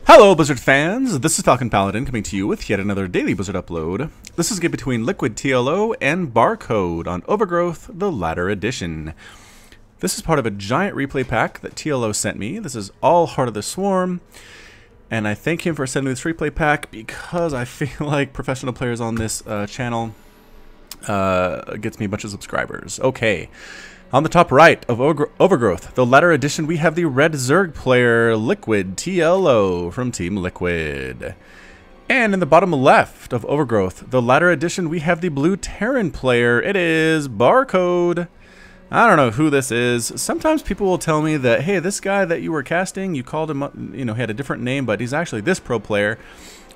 Hello Blizzard fans, this is Falcon Paladin coming to you with yet another daily Blizzard upload. This is a game between Liquid TLO and Barcode on Overgrowth, the latter edition. This is part of a giant replay pack that TLO sent me. This is all Heart of the Swarm, and I thank him for sending me this replay pack because I feel like professional players on this channel gets me a bunch of subscribers. Okay. On the top right of Overgrowth, the latter edition, we have the red Zerg player, Liquid TLO from Team Liquid. And in the bottom left of Overgrowth, the latter edition, we have the blue Terran player. It is Barcode. I don't know who this is. Sometimes people will tell me that, hey, this guy that you were casting, you called him, he had a different name, but he's actually this pro player.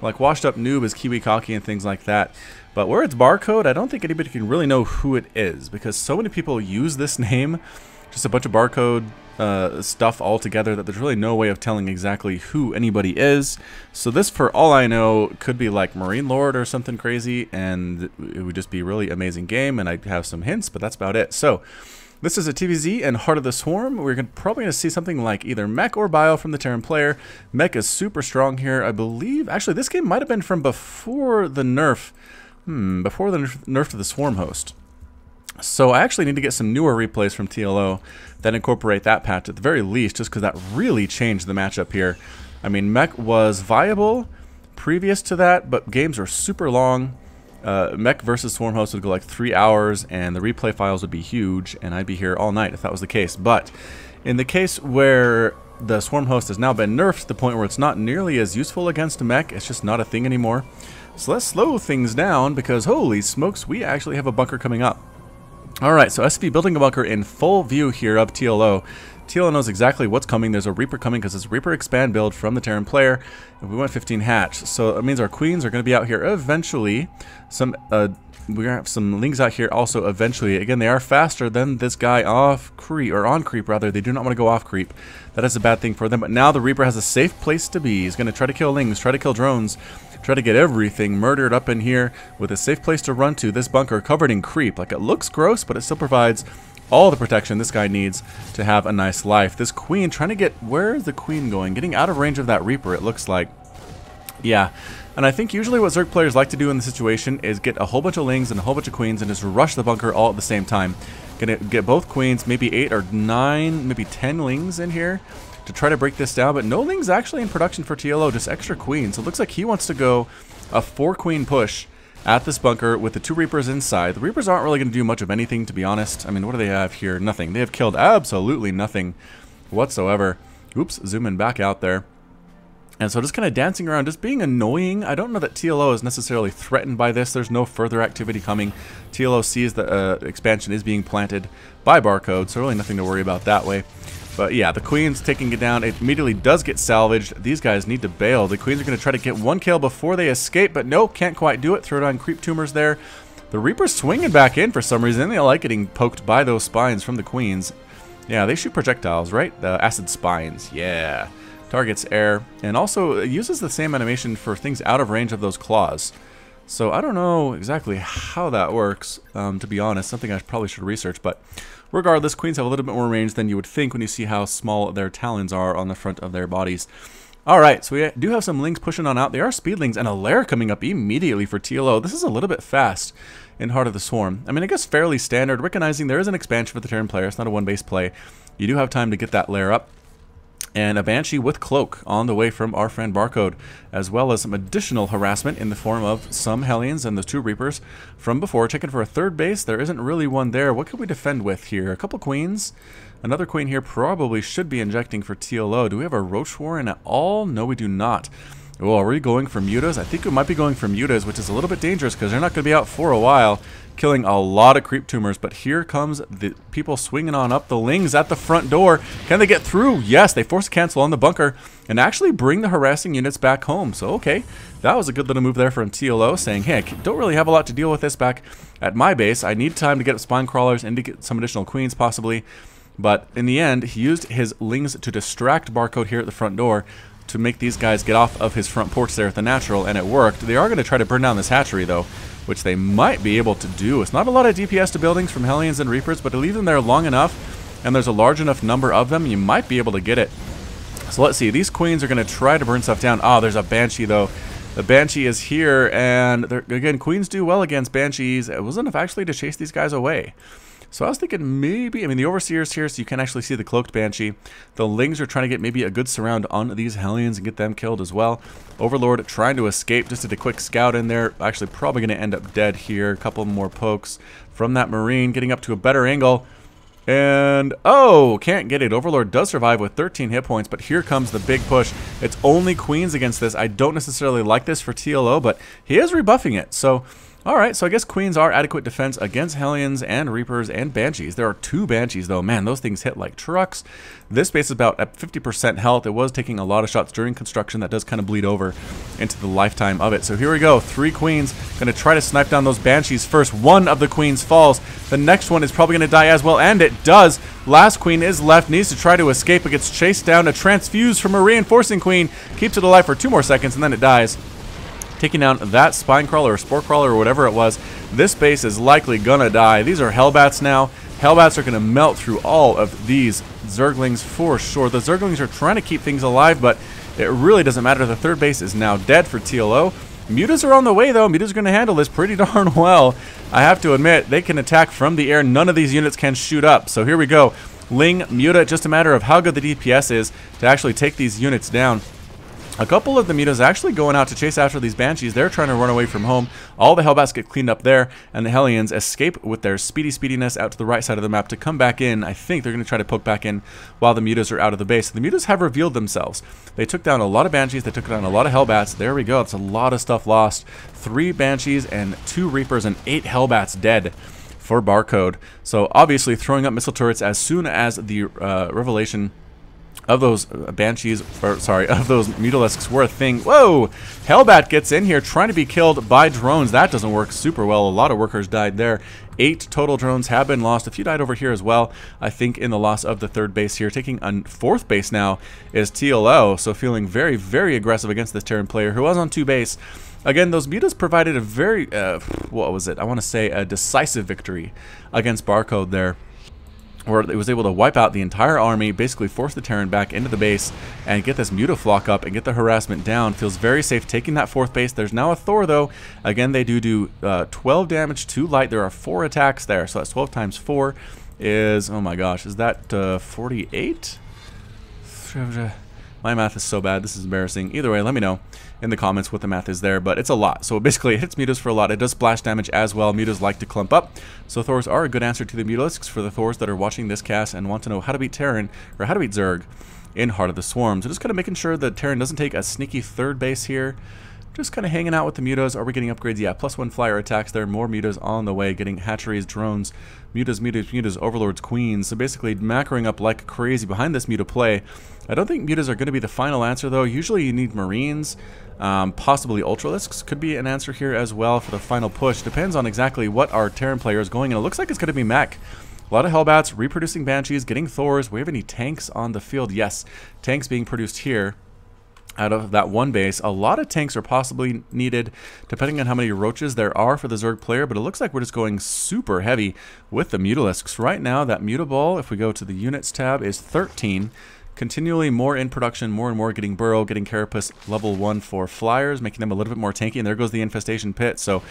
Like Washed Up Noob is Kiwi Cocky and things like that. But where it's Barcode, I don't think anybody can really know who it is because so many people use this name, just a bunch of Barcode stuff all together, that there's really no way of telling exactly who anybody is. So this, for all I know, could be like Marine Lord or something crazy, and it would just be a really amazing game, and I'd have some hints, but that's about it. So this is a TVZ and Heart of the Swarm. We're probably going to see something like either Mech or Bio from the Terran player. Mech is super strong here, I believe. Actually, this game might have been from before the nerf. Before the nerf to the Swarm host. So I actually need to get some newer replays from TLO that incorporate that patch at the very least, just because that really changed the matchup here. I mean, Mech was viable previous to that, but games are super long. Mech versus Swarm host would go like 3 hours, and the replay files would be huge, and I'd be here all night if that was the case. But in the case where the Swarm host has now been nerfed to the point where it's not nearly as useful against Mech, it's just not a thing anymore. So let's slow things down because holy smokes, we actually have a bunker coming up. Alright, so SV building a bunker in full view here of TLO. TLO knows exactly what's coming. There's a Reaper coming because it's a Reaper expand build from the Terran player. And we went 15 hatch. So that means our queens are going to be out here eventually. We're going to have some lings out here also eventually. Again, they are faster than this guy off creep, or on creep rather. They do not want to go off creep. That is a bad thing for them. But now the Reaper has a safe place to be. He's going to try to kill lings, try to kill drones, try to get everything murdered up in here with a safe place to run to. This bunker covered in creep. Like, it looks gross, but it still provides all the protection this guy needs to have a nice life. This queen trying to get, where is the queen going? Getting out of range of that Reaper, it looks like. Yeah, and I think usually what Zerg players like to do in the situation is get a whole bunch of lings and a whole bunch of queens and just rush the bunker all at the same time. Gonna get both queens, maybe 8 or 9, maybe 10 lings in here to try to break this down, but no lings actually in production for TLO, just extra queens. So it looks like he wants to go a 4-queen push at this bunker with the 2 Reapers inside. The Reapers aren't really going to do much of anything, to be honest. I mean, what do they have here? Nothing. They have killed absolutely nothing whatsoever. Oops, zooming back out there. And so just kind of dancing around, just being annoying. I don't know that TLO is necessarily threatened by this. There's no further activity coming. TLO sees the expansion is being planted by Barcode, so really nothing to worry about that way. But yeah, the queen's taking it down. It immediately does get salvaged. These guys need to bail. The queens are going to try to get 1 kill before they escape, but nope, can't quite do it. Throw down creep tumors there. The Reaper's swinging back in for some reason. They like getting poked by those spines from the queens. Yeah, they shoot projectiles, right? The acid spines. Yeah. Targets air. And also it uses the same animation for things out of range of those claws. So I don't know exactly how that works, to be honest. Something I probably should research, but regardless, queens have a little bit more range than you would think when you see how small their talons are on the front of their bodies. Alright, so we do have some lings pushing on out. There are speedlings and a lair coming up immediately for TLO. This is a little bit fast in Heart of the Swarm. I mean, I guess fairly standard, recognizing there is an expansion for the Terran player. It's not a one-base play. You do have time to get that lair up. And a Banshee with Cloak on the way from our friend Barcode, as well as some additional harassment in the form of some Hellions and the 2 Reapers from before. Checking for a 3rd base. There isn't really one there. What could we defend with here? A couple queens. Another queen here probably should be injecting for TLO. Do we have a Roach Warren at all? No, we do not. Oh, are we going for mutas? I think we might be going for mutas, which is a little bit dangerous because they're not going to be out for a while, killing a lot of creep tumors. But here comes the people swinging on up. The lings at the front door. Can they get through? Yes, they force cancel on the bunker and actually bring the harassing units back home. So, okay, that was a good little move there from TLO, saying, hey, I don't really have a lot to deal with this back at my base. I need time to get spine crawlers and to get some additional queens possibly. But in the end, he used his lings to distract Barcode here at the front door to make these guys get off of his front porch there at the natural, and it worked. They are going to try to burn down this hatchery, though, which they might be able to do. It's not a lot of DPS to buildings from Hellions and Reapers, but to leave them there long enough, and there's a large enough number of them, you might be able to get it. So let's see. These queens are going to try to burn stuff down. Oh, there's a Banshee, though. The Banshee is here, and again, queens do well against Banshees. It was enough actually to chase these guys away. So I was thinking maybe, I mean, the Overseer's here, so you can actually see the Cloaked Banshee. The Lings are trying to get maybe a good surround on these Hellions and get them killed as well. Overlord trying to escape, just did a quick scout in there. Actually, probably going to end up dead here. A couple more pokes from that Marine, getting up to a better angle. And, oh, can't get it. Overlord does survive with 13 hit points, but here comes the big push. It's only queens against this. I don't necessarily like this for TLO, but he is rebuffing it. So, alright, so I guess queens are adequate defense against Hellions and Reapers and Banshees. There are 2 Banshees, though. Man, those things hit like trucks. This base is about at 50% health. It was taking a lot of shots during construction. That does kind of bleed over into the lifetime of it. So here we go. 3 queens. Going to try to snipe down those Banshees first. One of the queens falls. The next one is probably going to die as well, and it does. Last queen is left. Needs to try to escape, but gets chased down. A transfuse from a reinforcing queen. Keeps it alive for 2 more seconds, and then it dies. Taking down that spine crawler or spore crawler or whatever it was. This base is likely gonna die. These are Hellbats now. Hellbats are gonna melt through all of these Zerglings for sure. The Zerglings are trying to keep things alive, but it really doesn't matter. The third base is now dead for TLO. Mutas are on the way though. Mutas are gonna handle this pretty darn well. I have to admit, they can attack from the air. None of these units can shoot up. So here we go. Ling, Muta, just a matter of how good the DPS is to actually take these units down. A couple of the Mutas actually going out to chase after these Banshees. They're trying to run away from home. All the Hellbats get cleaned up there, and the Hellions escape with their speediness out to the right side of the map to come back in. I think they're going to try to poke back in while the Mutas are out of the base. The Mutas have revealed themselves. They took down a lot of Banshees. They took down a lot of Hellbats. There we go. It's a lot of stuff lost. 3 Banshees and 2 Reapers and 8 Hellbats dead for Barcode. So obviously throwing up missile turrets as soon as the revelation of those Banshees, or sorry, of those Mutalisks were a thing. Whoa! Hellbat gets in here trying to be killed by drones. That doesn't work super well. A lot of workers died there. 8 total drones have been lost. A few died over here as well, I think, in the loss of the 3rd base here. Taking a 4th base now is TLO, so feeling very, very aggressive against this Terran player who was on 2 base. Again, those Mutas provided a very, what was it? I want to say a decisive victory against Barcode there, where it was able to wipe out the entire army, basically force the Terran back into the base, and get this Mutaflock up and get the harassment down. Feels very safe taking that 4th base. There's now a Thor, though. Again, they do 12 damage to light. There are 4 attacks there, so that's 12 times 4 is, oh my gosh, is that 48? My math is so bad. This is embarrassing. Either way, let me know in the comments what the math is there, but it's a lot. So basically it hits Mutas for a lot. It does splash damage as well. Mutas like to clump up, so Thors are a good answer to the Mutalisks for the Thors that are watching this cast and want to know how to beat Terran, or how to beat Zerg in Heart of the Swarm. So just kind of making sure that Terran doesn't take a sneaky 3rd base here. Just kind of hanging out with the Mutas. Are we getting upgrades? Yeah, +1 flyer attacks there. More Mutas on the way. Getting hatcheries, drones, Mutas, Overlords, Queens. So basically macroing up like crazy behind this Muta play. I don't think Mutas are going to be the final answer, though. Usually you need Marines. Possibly Ultralisks could be an answer here as well for the final push. Depends on exactly what our Terran player is going. And it looks like it's going to be Mech. A lot of Hellbats, reproducing Banshees, getting Thors. We have any tanks on the field? Yes, tanks being produced here. Out of that 1 base, a lot of tanks are possibly needed depending on how many roaches there are for the Zerg player, but it looks like we're just going super heavy with the Mutalisks. Right now, that Mutaball, if we go to the Units tab, is 13. Continually more in production, more and more getting Burrow, getting Carapace level 1 for Flyers, making them a little bit more tanky, and there goes the Infestation Pit. So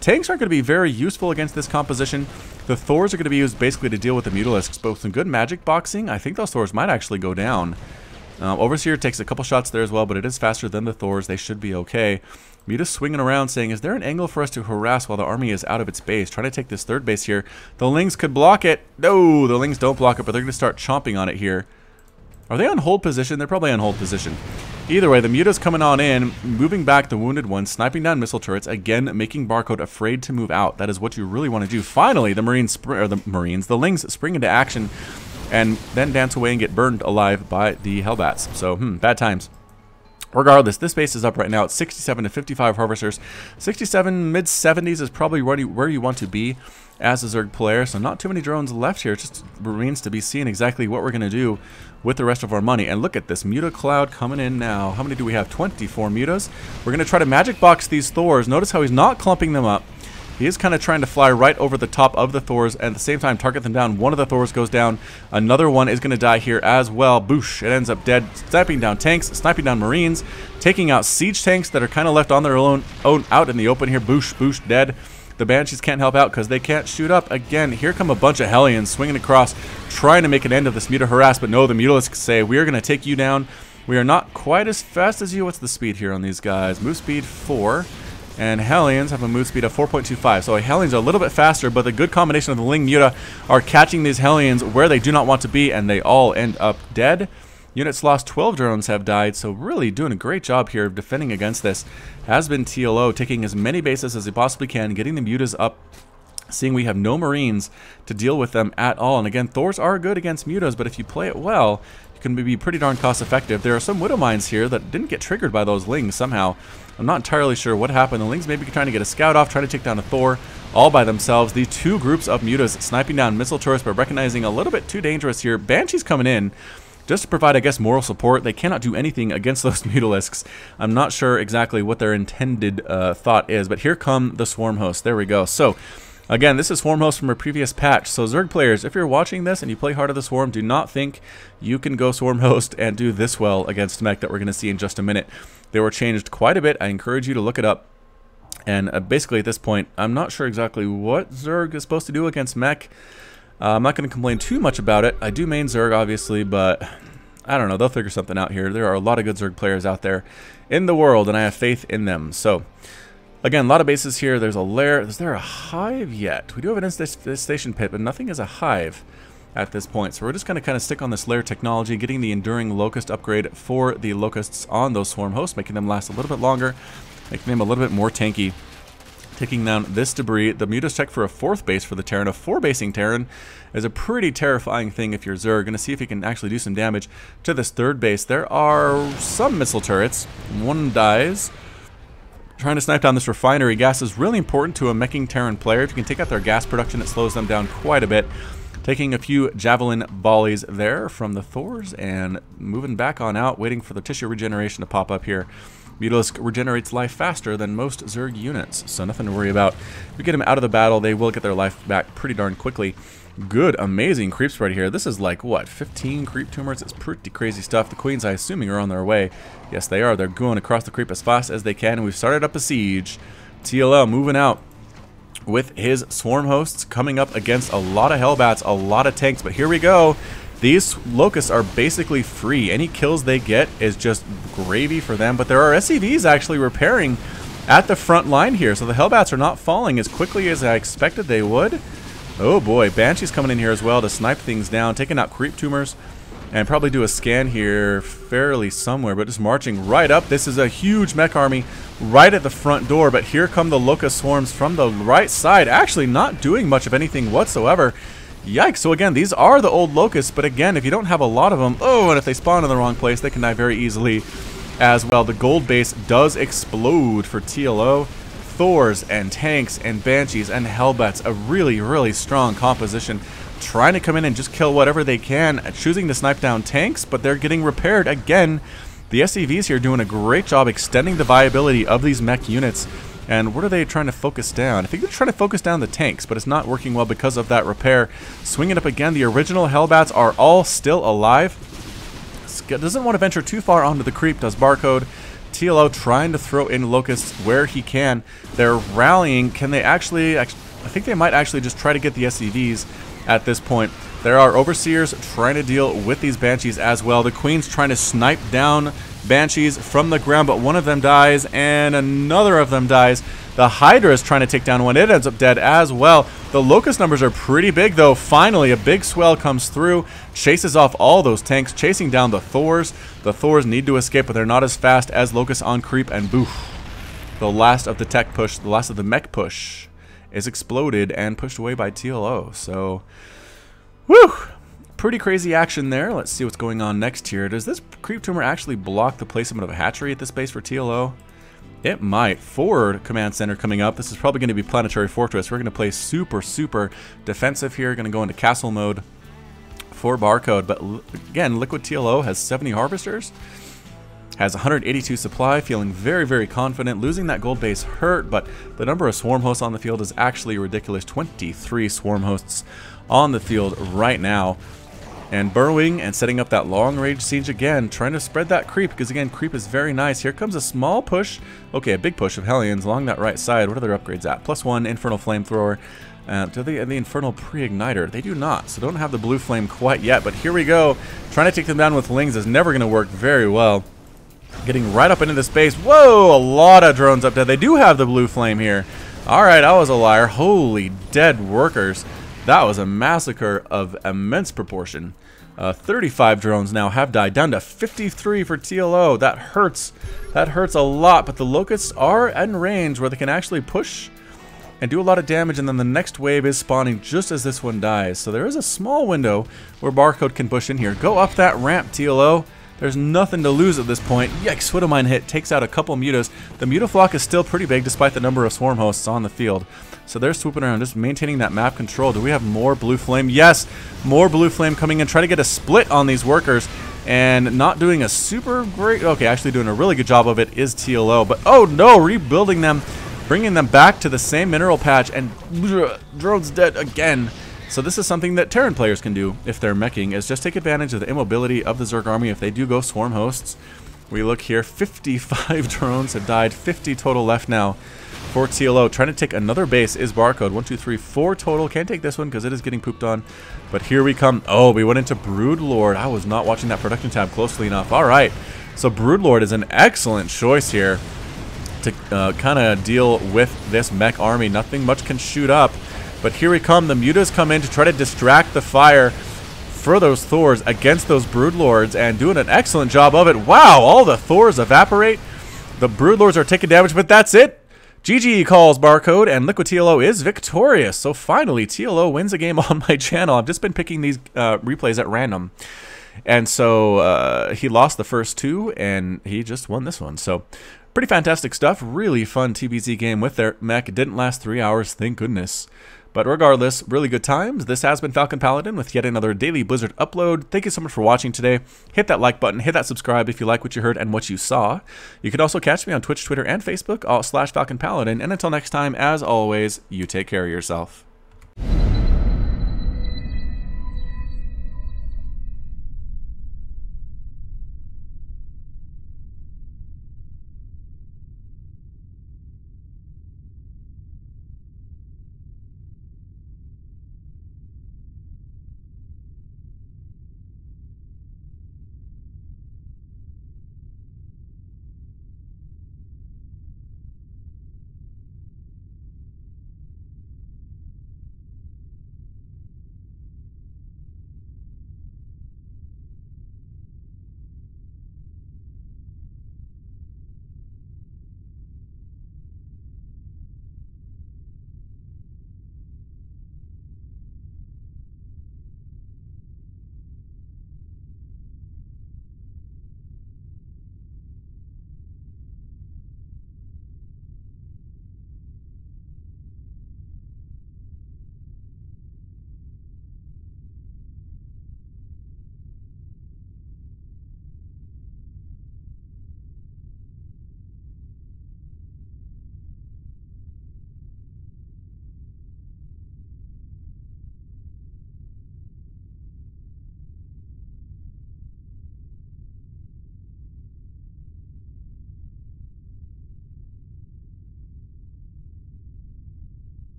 tanks aren't going to be very useful against this composition. The Thors are going to be used basically to deal with the Mutalisks, but with some good magic boxing, I think those Thors might actually go down. Overseer takes a couple shots there as well, but it is faster than the Thors. They should be okay. Muta's swinging around saying, is there an angle for us to harass while the army is out of its base? Trying to take this 3rd base here. The Lings could block it. No, the Lings don't block it, but they're going to start chomping on it here. Are they on hold position? They're probably on hold position. Either way, the Muta's coming on in, moving back the wounded ones, sniping down missile turrets, again making Barcode afraid to move out. That is what you really want to do. Finally, the the Lings spring into action, and then dance away and get burned alive by the Hellbats. So, bad times. Regardless, this base is up right now at 67 to 55 Harvesters. 67, mid-70s is probably where you want to be as a Zerg player, so not too many drones left here. It just remains to be seen exactly what we're going to do with the rest of our money. And look at this Muta cloud coming in now. How many do we have? 24 Mutas. We're going to try to magic box these Thors. Notice how he's not clumping them up. He is kind of trying to fly right over the top of the Thors, and at the same time target them down. One of the Thors goes down. Another one is going to die here as well. Boosh. It ends up dead. Sniping down tanks, sniping down Marines, taking out siege tanks that are kind of left on their own out in the open here. Boosh, boosh, dead. The Banshees can't help out because they can't shoot up. Again, here come a bunch of Hellions swinging across, trying to make an end of this Muta harass, but no, the Mutalisks say, we are going to take you down. We are not quite as fast as you. What's the speed here on these guys? Move speed 4. And Hellions have a move speed of 4.25. So Hellions are a little bit faster, but the good combination of the Ling Muta are catching these Hellions where they do not want to be, and they all end up dead. Units lost, 12 drones have died, so really doing a great job here of defending against this. Has been TLO, taking as many bases as they possibly can, getting the Mutas up, seeing we have no Marines to deal with them at all. And again, Thors are good against Mutas, but if you play it well, you can be pretty darn cost effective. There are some Widow Mines here that didn't get triggered by those Lings somehow. I'm not entirely sure what happened. The Lings maybe trying to get a scout off, trying to take down a Thor all by themselves. The two groups of Mutas sniping down missile turrets, but recognizing a little bit too dangerous here. Banshees coming in just to provide, I guess, moral support. They cannot do anything against those Mutalisks. I'm not sure exactly what their intended thought is, but here come the Swarm Hosts. There we go. So, again, this is Swarm Host from a previous patch. So, Zerg players, if you're watching this and you play Heart of the Swarm, do not think you can go Swarm Host and do this well against Mech that we're going to see in just a minute. They were changed quite a bit. I encourage you to look it up. And basically at this point, I'm not sure exactly what Zerg is supposed to do against Mech. I'm not going to complain too much about it. I do main Zerg, obviously, but I don't know. They'll figure something out here. There are a lot of good Zerg players out there in the world, and I have faith in them. So, again, a lot of bases here. There's a lair. Is there a hive yet? We do have an infestation pit, but nothing is a hive at this point. So we're just going to kind of stick on this lair technology, getting the Enduring Locust upgrade for the Locusts on those Swarm Hosts, making them last a little bit longer, making them a little bit more tanky. Taking down this debris. The Mutas check for a 4th base for the Terran. A 4-basing Terran is a pretty terrifying thing if you're Zerg. Going to see if he can actually do some damage to this 3rd base. There are some missile turrets. One dies. Trying to snipe down this refinery. Gas is really important to a meching Terran player. If you can take out their gas production, it slows them down quite a bit. Taking a few javelin volleys there from the Thors and moving back on out, waiting for the tissue regeneration to pop up here. Mutalisk regenerates life faster than most Zerg units, so nothing to worry about. If we get them out of the battle, they will get their life back pretty darn quickly. Good, amazing creep spread here. This is like, what, 15 creep tumors? It's pretty crazy stuff. The Queens, I assuming, are on their way. Yes, they are. They're going across the creep as fast as they can, and we've started up a siege. TLO moving out with his Swarm Hosts, coming up against a lot of Hellbats, a lot of tanks, but here we go. These Locusts are basically free. Any kills they get is just gravy for them, but there are SCVs actually repairing at the front line here, so the Hellbats are not falling as quickly as I expected they would. Oh boy, Banshee's coming in here as well to snipe things down, taking out creep tumors, and probably do a scan here fairly somewhere, but just marching right up. This is a huge mech army right at the front door, but here come the Locust swarms from the right side, actually not doing much of anything whatsoever. Yikes. So again, these are the old Locusts, but again, if you don't have a lot of them, oh, and if they spawn in the wrong place, they can die very easily as well. The gold base does explode for TLO. Thors and tanks and Banshees and Hellbats, a really, really strong composition. Trying to come in and just kill whatever they can, choosing to snipe down tanks, but they're getting repaired again. The SCVs here doing a great job extending the viability of these mech units. And what are they trying to focus down? I think they're trying to focus down the tanks, but it's not working well because of that repair. Swinging up again, the original Hellbats are all still alive. Doesn't want to venture too far onto the creep, does Barcode. TLO trying to throw in Locusts where he can. They're rallying. Can they actually... I think they might actually just try to get the SCVs at this point. There are Overseers trying to deal with these Banshees as well. The Queen's trying to snipe down Banshees from the ground, but one of them dies and another of them dies. The Hydra is trying to take down one. It ends up dead as well. The Locust numbers are pretty big, though. Finally, a big swell comes through, chases off all those tanks, chasing down the Thors. The Thors need to escape, but they're not as fast as Locusts on creep, and boof. The last of the tech push, the last of the mech push is exploded and pushed away by TLO. So, whew. Pretty crazy action there. Let's see what's going on next here. Does this creep tumor actually block the placement of a hatchery at this base for TLO? It might. Forward command center coming up. This is probably going to be Planetary Fortress. We're going to play super, super defensive here. Going to go into castle mode for Barcode. But again, Liquid TLO has 70 harvesters. Has 182 supply, feeling very, very confident. Losing that gold base hurt, but the number of swarm hosts on the field is actually ridiculous. 23 swarm hosts on the field right now. And burrowing and setting up that long-range siege again, trying to spread that creep, because again, creep is very nice. Here comes a small push, okay, a big push of Hellions along that right side. What are their upgrades at? +1 Infernal Flamethrower. Do they have the Infernal Pre-Igniter? They do not, so don't have the blue flame quite yet, but here we go. Trying to take them down with Lings is never going to work very well. Getting right up into the space. Whoa, a lot of drones up there. They do have the blue flame here. Alright, I was a liar. Holy dead workers. That was a massacre of immense proportion. 35 drones now have died, down to 53 for TLO. That hurts. That hurts a lot, but the Locusts are in range where they can actually push and do a lot of damage, and then the next wave is spawning just as this one dies. So there is a small window where Barcode can push in here. Go up that ramp, TLO. There's nothing to lose at this point. Yikes, Widow Mine hit, takes out a couple mutas. The mutaflock is still pretty big despite the number of swarm hosts on the field. So they're swooping around, just maintaining that map control. Do we have more blue flame? Yes, more blue flame coming in, trying to get a split on these workers. And not doing a super great, okay, actually doing a really good job of it is TLO. But oh no, rebuilding them, bringing them back to the same mineral patch, and drone's dead again. So this is something that Terran players can do if they're meching, is just take advantage of the immobility of the Zerg army if they do go swarm hosts. We look here, 55 drones have died, 50 total left now for TLO. Trying to take another base is Barcode. 1, 2, 3, 4 total. Can't take this one because it is getting pooped on. But here we come. Oh, we went into Broodlord. I was not watching that production tab closely enough. All right. So Broodlord is an excellent choice here to kind of deal with this mech army. Nothing much can shoot up. But here we come. The mutas come in to try to distract the fire for those Thors against those Broodlords, and doing an excellent job of it. Wow, all the Thors evaporate. The Broodlords are taking damage, but that's it. GG calls Barcode, and Liquid TLO is victorious. So finally, TLO wins a game on my channel. I've just been picking these replays at random. And so he lost the first two, and he just won this one. So pretty fantastic stuff. Really fun TBZ game with their mech. It didn't last 3 hours, thank goodness. But regardless, really good times. This has been Falcon Paladin with yet another Daily Blizzard upload. Thank you so much for watching today. Hit that like button, hit that subscribe if you like what you heard and what you saw. You can also catch me on Twitch, Twitter, and Facebook, /Falcon Paladin. And until next time, as always, you take care of yourself.